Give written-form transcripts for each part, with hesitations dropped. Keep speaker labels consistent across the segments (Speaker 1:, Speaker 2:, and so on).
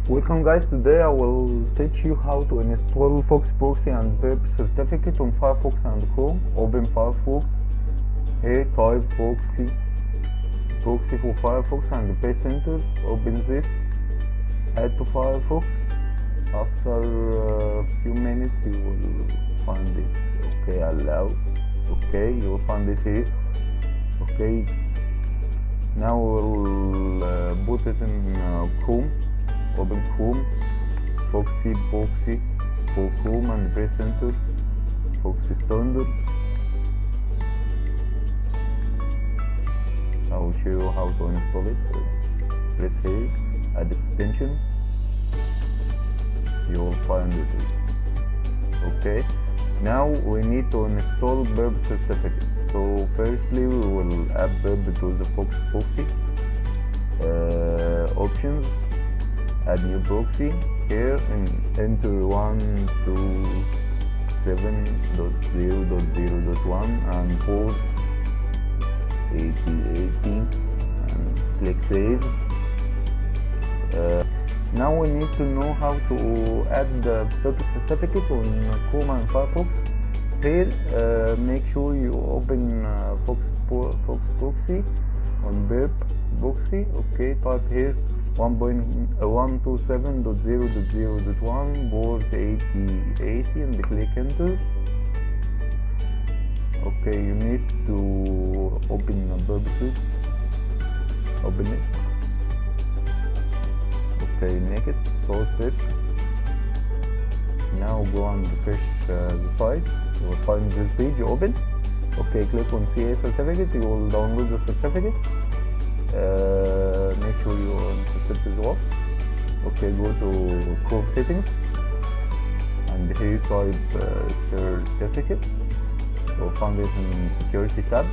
Speaker 1: Welcome guys, today I will teach you how to install Foxy Proxy and Burp certificate on Firefox and Chrome. Open Firefox, here type Foxy Proxy for Firefox and press enter. Open this, add to Firefox. After a few minutes you will find it. Okay, allow. Okay, you will find it here. Okay, now we'll put it in Chrome. Open Chrome, Foxy Proxy for Chrome and press enter. Foxy standard. I will show you how to install it. Press here, add extension. You will find it. Okay. Now we need to install Burp certificate. So firstly we will add Burp to the Foxy Proxy. Options. Add new proxy here and enter 127.0.0.1 and port 8080 and click save. Now we need to know how to add the Burp certificate on Chrome and Firefox. Here make sure you open Foxy Proxy on Burp Proxy. Okay, type here 127.0.0.1 port 8080 and click enter. Okay, you need to open a Burp suite. Open it. Okay, next start Burp. Now go and refresh the site. You will find this page. Open. Okay, click on CA certificate. You will download the certificate. Make sure your certificate is off. Okay, go to Chrome settings and here type certificate. You'll find it in security tab.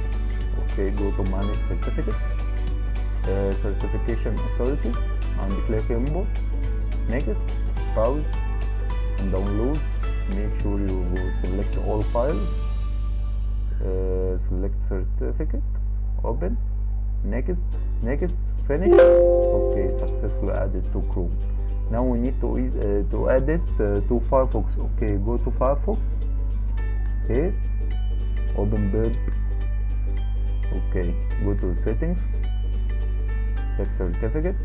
Speaker 1: Okay, go to manage certificate, certification authorities and click import. Next, browse and downloads. Make sure you select all files. Select certificate. Open. Next, finish. Okay, successfully added to Chrome. Now we need to add it to Firefox. Okay, go to Firefox. Here, open Burp. Okay, go to settings. Check certificate.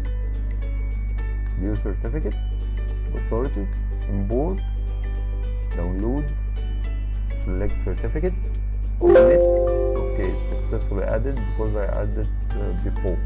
Speaker 1: View certificate. Authority. Import. Downloads. Select certificate. Open it. Okay, successfully added because I added before.